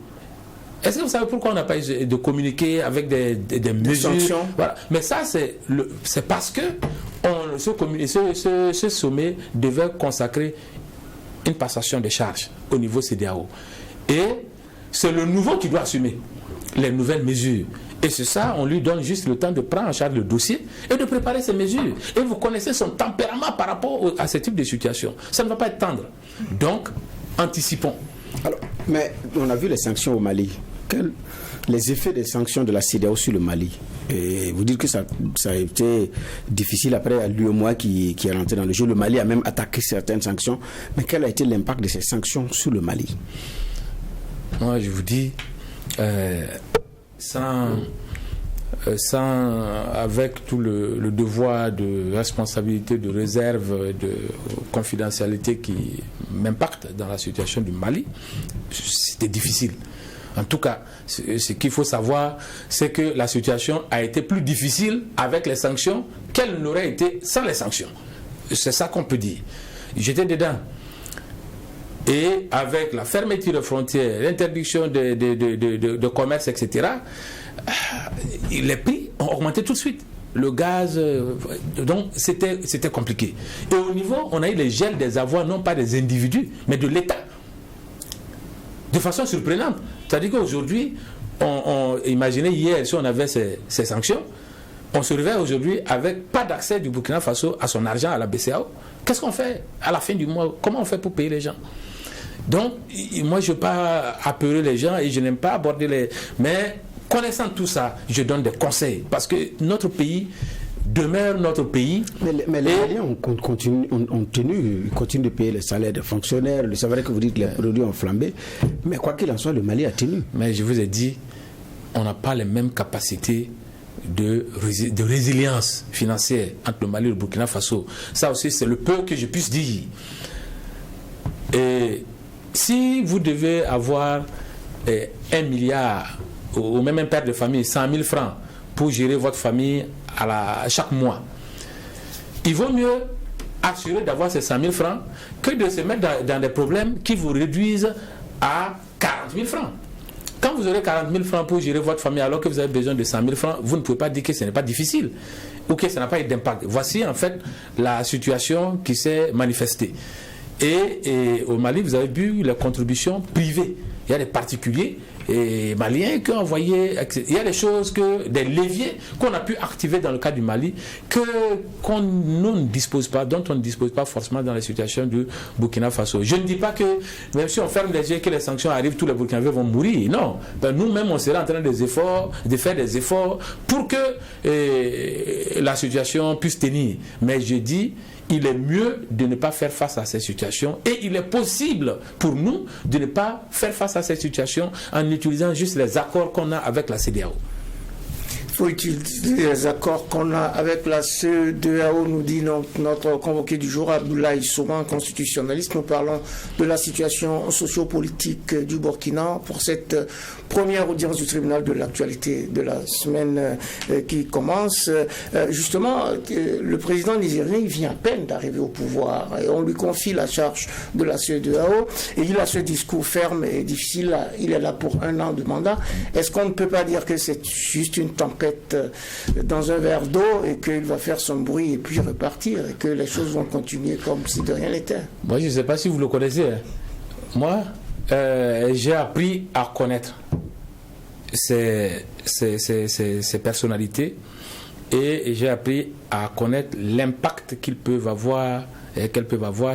Est-ce que vous savez pourquoi on n'a pas eu de communiqué avec des mesures sanctions? Voilà. Mais ça, c'est parce que ce sommet devait consacrer une passation de charges au niveau CEDEAO. Et c'est le nouveau qui doit assumer les nouvelles mesures. Et c'est ça, on lui donne juste le temps de prendre en charge le dossier et de préparer ses mesures. Et vous connaissez son tempérament par rapport à ce type de situation. Ça ne va pas être tendre. Donc, anticipons. Alors, mais on a vu les sanctions au Mali. Les effets des sanctions de la CEDEAO sur le Mali? Et vous dites que ça a été difficile après l'UEMOA qui est rentré dans le jeu. Le Mali a même attaqué certaines sanctions. Mais quel a été l'impact de ces sanctions sur le Mali? Moi, je vous dis, sans avec tout le devoir de responsabilité, de réserve, de confidentialité qui m'impacte dans la situation du Mali, c'était difficile. En tout cas, ce qu'il faut savoir, c'est que la situation a été plus difficile avec les sanctions qu'elle n'aurait été sans les sanctions. C'est ça qu'on peut dire. J'étais dedans. Et avec la fermeture des frontières, l'interdiction de commerce, etc., les prix ont augmenté tout de suite. Le gaz, donc c'était compliqué. Et au niveau, on a eu les gels des avoirs, non pas des individus, mais de l'État. De façon surprenante. C'est-à-dire qu'aujourd'hui, imaginez hier, si on avait ces sanctions, on se réveille aujourd'hui avec pas d'accès du Burkina Faso à son argent à la BCEAO. Qu'est-ce qu'on fait à la fin du mois? Comment on fait pour payer les gens? Donc, moi, je ne veux pas apeurer les gens et je n'aime pas aborder les... Mais connaissant tout ça, je donne des conseils. Parce que notre pays demeure notre pays. Mais les Maliens continuent de payer les salaires des fonctionnaires. C'est vrai que vous dites que les produits ont flambé. Mais quoi qu'il en soit, le Mali a tenu. Mais je vous ai dit, on n'a pas les mêmes capacités de résilience financière entre le Mali et le Burkina Faso. Ça aussi, c'est le peu que je puisse dire. Et si vous devez avoir 1 milliard ou même un père de famille, 100 000 francs pour gérer votre famille chaque mois, il vaut mieux assurer d'avoir ces 100 000 francs que de se mettre dans des problèmes qui vous réduisent à 40 000 francs. Quand vous aurez 40 000 francs pour gérer votre famille alors que vous avez besoin de 100 000 francs, vous ne pouvez pas dire que ce n'est pas difficile ou que ça n'a pas eu d'impact. Voici en fait la situation qui s'est manifestée. Et au Mali, vous avez vu les contributions privées. Il y a des particuliers et maliens qui ont envoyé. Il y a des choses, des leviers qu'on a pu activer dans le cas du Mali nous ne dispose pas, dont on ne dispose pas forcément dans les situations du Burkina Faso. Je ne dis pas que même si on ferme les yeux et que les sanctions arrivent, tous les Burkinabés vont mourir. Non. Nous-mêmes, on sera en train de faire des efforts pour que la situation puisse tenir. Mais je dis, il est mieux de ne pas faire face à ces situations et il est possible pour nous de ne pas faire face à ces situations en utilisant juste les accords qu'on a avec la CEDEAO. Il faut utiliser les accords qu'on a avec la CEDEAO, nous dit notre convoqué du jour, Abdoulaye Souran, constitutionnaliste. Nous parlons de la situation sociopolitique du Burkina pour cette première audience du tribunal de l'actualité de la semaine qui commence. Justement, le président nigérien vient à peine d'arriver au pouvoir et on lui confie la charge de la CEDEAO et il a ce discours ferme et difficile. Il est là pour 1 an de mandat. Est-ce qu'on ne peut pas dire que c'est juste une tempête dans un verre d'eau et qu'il va faire son bruit et puis repartir et que les choses vont continuer comme si de rien n'était? Moi, je ne sais pas si vous le connaissez. Moi, j'ai appris à connaître ces personnalités et j'ai appris à connaître l'impact qu'elles peuvent avoir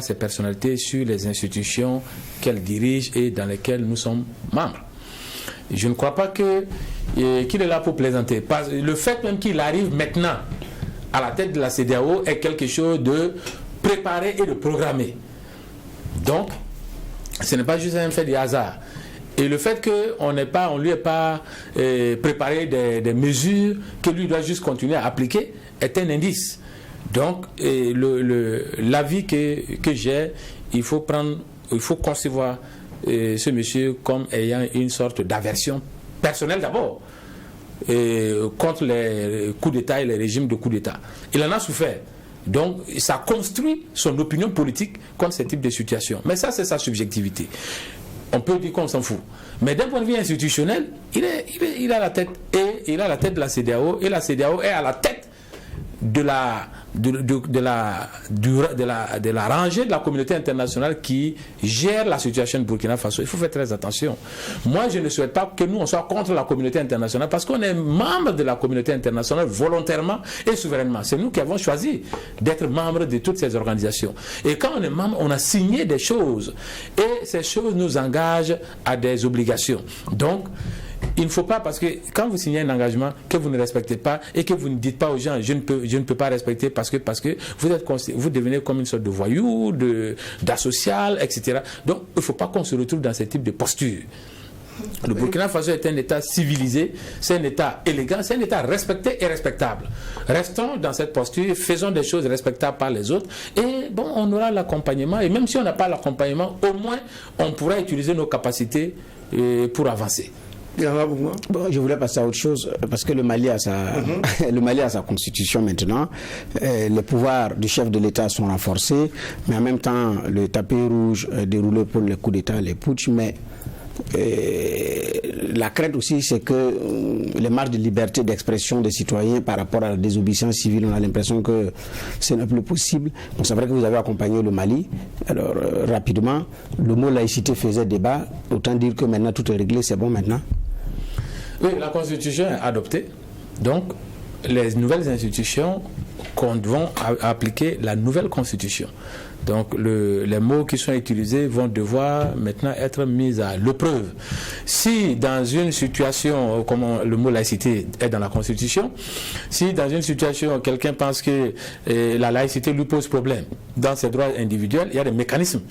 ces personnalités sur les institutions qu'elles dirigent et dans lesquelles nous sommes membres. Je ne crois pas qu'il est là pour plaisanter. Le fait même qu'il arrive maintenant à la tête de la CEDEAO est quelque chose de préparé et de programmé. Donc, ce n'est pas juste un fait du hasard. Et le fait qu'on ne lui ait pas préparé des mesures que lui doit juste continuer à appliquer est un indice. Donc, l'avis que j'ai, il faut concevoir ce monsieur comme ayant une sorte d'aversion personnelle d'abord contre les coups d'État et les régimes de coups d'État. Il en a souffert. Donc, ça construit son opinion politique contre ce type de situation. Mais ça, c'est sa subjectivité. On peut dire qu'on s'en fout. Mais d'un point de vue institutionnel, il a la tête. Et il a la tête de la CEDEAO. Et la CEDEAO est à la tête de la rangée de la communauté internationale qui gère la situation de Burkina Faso. Il faut faire très attention. Moi, je ne souhaite pas que nous, on soit contre la communauté internationale parce qu'on est membre de la communauté internationale volontairement et souverainement. C'est nous qui avons choisi d'être membres de toutes ces organisations. Et quand on est membre, on a signé des choses. Et ces choses nous engagent à des obligations. Donc, il ne faut pas, parce que quand vous signez un engagement que vous ne respectez pas et que vous ne dites pas aux gens je ne peux pas respecter parce que vous devenez comme une sorte de voyou, d'asocial, etc. Donc il ne faut pas qu'on se retrouve dans ce type de posture. Le Burkina Faso est un État civilisé, c'est un État élégant, c'est un État respecté et respectable. Restons dans cette posture, faisons des choses respectables par les autres et bon, on aura l'accompagnement. Et même si on n'a pas l'accompagnement, au moins on pourra utiliser nos capacités pour avancer. Bon, je voulais passer à autre chose parce que le Mali a sa constitution maintenant. Les pouvoirs du chef de l'État sont renforcés, mais en même temps le tapis rouge déroulé pour les coups d'État, les putsch. Mais la crainte aussi, c'est que les marges de liberté d'expression des citoyens par rapport à la désobéissance civile, on a l'impression que ce n'est plus possible. Donc c'est vrai que vous avez accompagné le Mali. Alors rapidement, le mot laïcité faisait débat. Autant dire que maintenant tout est réglé, c'est bon maintenant. Oui, la Constitution est adoptée. Donc, les nouvelles institutions vont appliquer la nouvelle Constitution. Donc, les mots qui sont utilisés vont devoir maintenant être mis à l'épreuve. Si dans une situation, comme le mot laïcité est dans la Constitution, si dans une situation, quelqu'un pense que la laïcité lui pose problème dans ses droits individuels, il y a des mécanismes.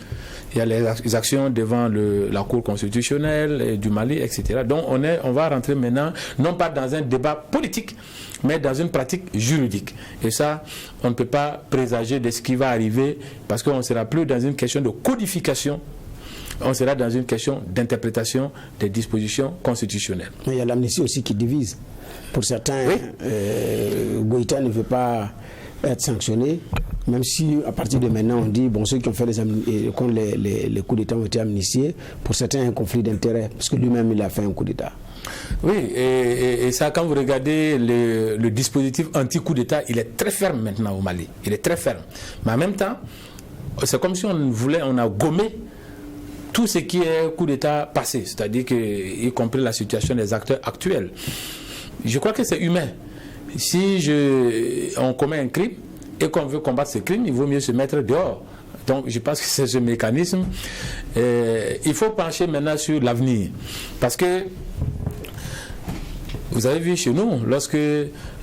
Il y a les actions devant la Cour constitutionnelle du Mali, etc. Donc on va rentrer maintenant, non pas dans un débat politique, mais dans une pratique juridique. Et ça, on ne peut pas présager de ce qui va arriver, parce qu'on ne sera plus dans une question de codification, on sera dans une question d'interprétation des dispositions constitutionnelles. Mais il y a l'amnistie aussi qui divise. Pour certains, oui. Goïta ne veut pas être sanctionné, même si à partir de maintenant on dit bon, ceux qui ont fait les coups d'État ont été amnistiés. Pour certains, il y a un conflit d'intérêts parce que lui-même il a fait un coup d'État. Oui, et ça, quand vous regardez le dispositif anti-coup d'État, il est très ferme maintenant au Mali. Il est très ferme. Mais en même temps, c'est comme si on a gommé tout ce qui est coup d'État passé, c'est-à-dire y compris la situation des acteurs actuels. Je crois que c'est humain. Si on commet un crime et qu'on veut combattre ce crime, il vaut mieux se mettre dehors. Donc je pense que c'est ce mécanisme. Il faut pencher maintenant sur l'avenir. Parce que vous avez vu chez nous, lorsque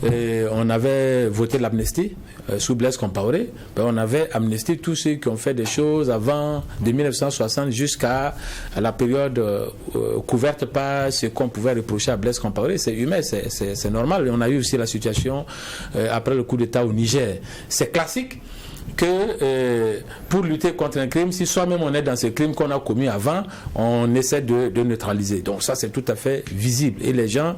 on avait voté l'amnistie sous Blaise Compaoré, on avait amnistié tous ceux qui ont fait des choses avant de 1960 jusqu'à la période couverte par ce qu'on pouvait reprocher à Blaise Compaoré. C'est humain, c'est normal. On a eu aussi la situation après le coup d'État au Niger. C'est classique que pour lutter contre un crime, si soi-même on est dans ce crime qu'on a commis avant, on essaie de neutraliser. Donc ça, c'est tout à fait visible. Et les gens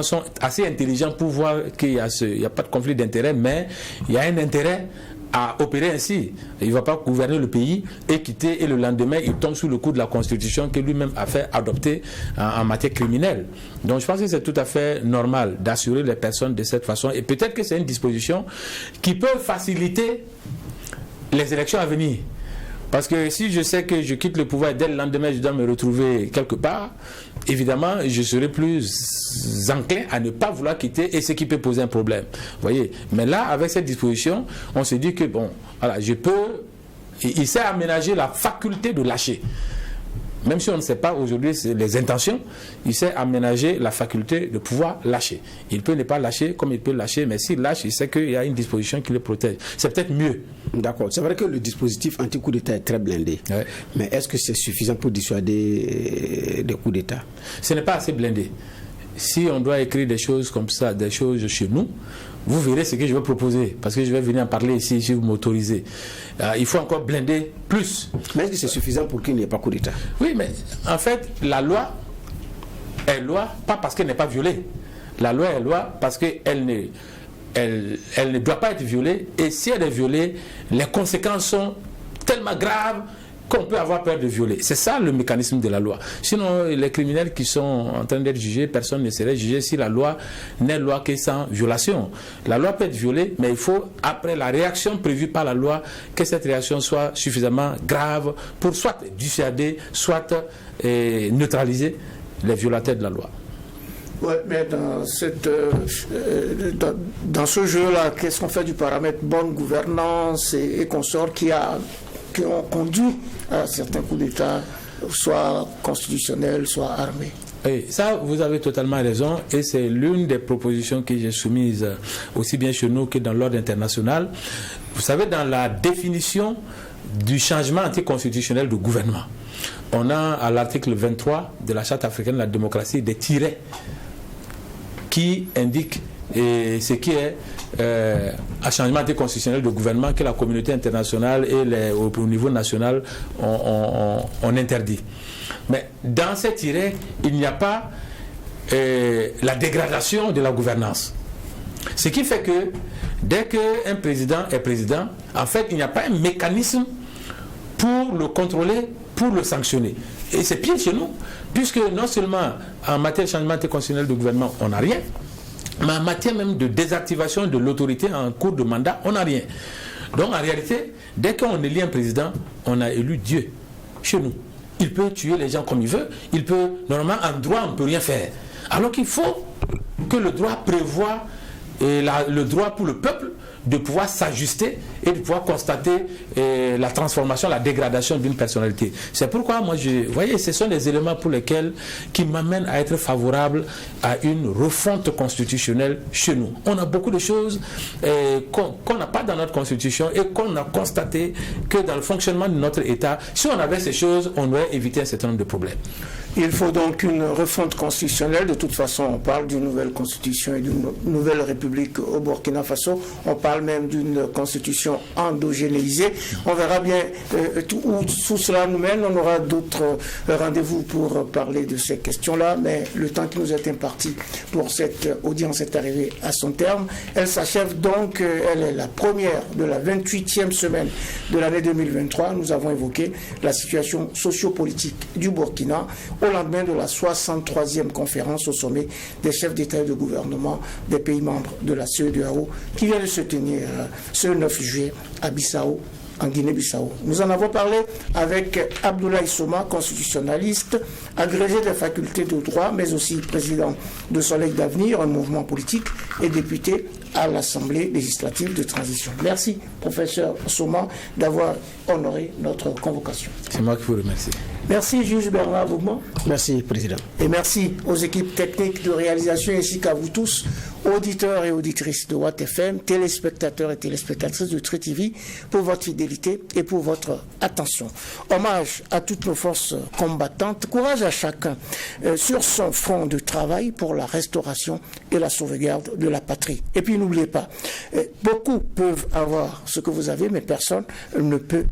sont assez intelligents pour voir qu'il n'y a pas de conflit d'intérêt, mais il y a un intérêt à opérer ainsi. Il ne va pas gouverner le pays et quitter, et le lendemain, il tombe sous le coup de la Constitution que lui-même a fait adopter en matière criminelle. Donc je pense que c'est tout à fait normal d'assurer les personnes de cette façon. Et peut-être que c'est une disposition qui peut faciliter les élections à venir. Parce que si je sais que je quitte le pouvoir et dès le lendemain je dois me retrouver quelque part, évidemment je serai plus enclin à ne pas vouloir quitter, et ce qui peut poser un problème. Vous voyez. Mais là, avec cette disposition, on se dit que bon, voilà, il sait aménager la faculté de lâcher. Même si on ne sait pas aujourd'hui les intentions, il sait aménager la faculté de pouvoir lâcher. Il peut ne pas lâcher comme il peut lâcher, mais s'il lâche, il sait qu'il y a une disposition qui le protège. C'est peut-être mieux. D'accord. C'est vrai que le dispositif anti-coup d'État est très blindé. Ouais. Mais est-ce que c'est suffisant pour dissuader des coups d'État? Ce n'est pas assez blindé. Si on doit écrire des choses comme ça, des choses chez nous, vous verrez ce que je vais proposer, parce que je vais venir en parler ici si vous m'autorisez. Il faut encore blinder plus. Mais est-ce que c'est suffisant pour qu'il n'y ait pas coup d'État? Oui, mais en fait, la loi est loi pas parce qu'elle n'est pas violée. La loi est loi parce qu'elle ne doit pas être violée, et si elle est violée, les conséquences sont tellement graves qu'on peut avoir peur de violer. C'est ça le mécanisme de la loi. Sinon, les criminels qui sont en train d'être jugés, personne ne serait jugé si la loi n'est loi que sans violation. La loi peut être violée, mais il faut, après la réaction prévue par la loi, que cette réaction soit suffisamment grave pour soit dissuader, soit neutraliser les violateurs de la loi. Oui, mais dans ce jeu-là, qu'est-ce qu'on fait du paramètre bonne gouvernance et consorts qui ont conduit à certains coups d'État, soit constitutionnels, soit armés? Et ça, vous avez totalement raison, et c'est l'une des propositions que j'ai soumises aussi bien chez nous que dans l'ordre international. Vous savez, dans la définition du changement anticonstitutionnel du gouvernement. On a à l'article 23 de la Charte africaine de la démocratie des tirets qui indiquent ce qui est un changement anticonstitutionnel de gouvernement que la communauté internationale et au niveau national on interdit. Mais dans ces tirets, il n'y a pas la dégradation de la gouvernance. Ce qui fait que dès qu'un président est président, en fait, il n'y a pas un mécanisme pour le contrôler, pour le sanctionner. Et c'est pire chez nous, puisque non seulement en matière de changement anticonstitutionnel de gouvernement, on n'a rien, mais en matière même de désactivation de l'autorité en cours de mandat, on n'a rien. Donc en réalité, dès qu'on élit un président, on a élu Dieu chez nous. Il peut tuer les gens comme il veut, il peut, normalement en droit, on ne peut rien faire. Alors qu'il faut que le droit prévoie le droit pour le peuple de pouvoir s'ajuster et de pouvoir constater la transformation, la dégradation d'une personnalité. C'est pourquoi moi, vous voyez, ce sont des éléments pour lesquels qui m'amènent à être favorable à une refonte constitutionnelle chez nous. On a beaucoup de choses qu'on n'a pas dans notre constitution et qu'on a constaté que dans le fonctionnement de notre État, si on avait ces choses, on aurait évité un certain nombre de problèmes. Il faut donc une refonte constitutionnelle. De toute façon, on parle d'une nouvelle constitution et d'une nouvelle république au Burkina Faso. On parle même d'une constitution endogénéisée. On verra bien où tout cela nous mène. On aura d'autres rendez-vous pour parler de ces questions-là. Mais le temps qui nous est imparti pour cette audience est arrivé à son terme. Elle s'achève donc. Elle est la première de la 28e semaine de l'année 2023. Nous avons évoqué la situation socio-politique du Burkina au lendemain de la 63e conférence au sommet des chefs d'État et de gouvernement des pays membres de la CEDEAO qui vient de se tenir ce 9 juillet à Bissau, en Guinée-Bissau. Nous en avons parlé avec Abdoulaye Soma, constitutionnaliste, agrégé des facultés de droit, mais aussi président de Soleil d'Avenir, un mouvement politique, et député à l'Assemblée législative de transition. Merci, professeur Soma, d'avoir honoré notre convocation. C'est moi qui vous remercie. Merci, juge Bernard Bougman. Merci, président. Et merci aux équipes techniques de réalisation ainsi qu'à vous tous, auditeurs et auditrices de Watt FM, téléspectateurs et téléspectatrices de Tri TV, pour votre fidélité et pour votre attention. Hommage à toutes nos forces combattantes, courage à chacun sur son front de travail pour la restauration et la sauvegarde de la patrie. Et puis n'oubliez pas, beaucoup peuvent avoir ce que vous avez, mais personne ne peut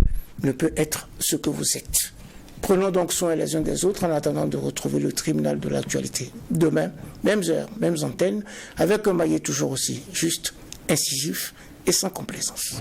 être ce que vous êtes. Prenons donc soin les uns des autres en attendant de retrouver le tribunal de l'actualité. Demain, mêmes heures, mêmes antennes, avec un maillet toujours aussi juste, incisif et sans complaisance.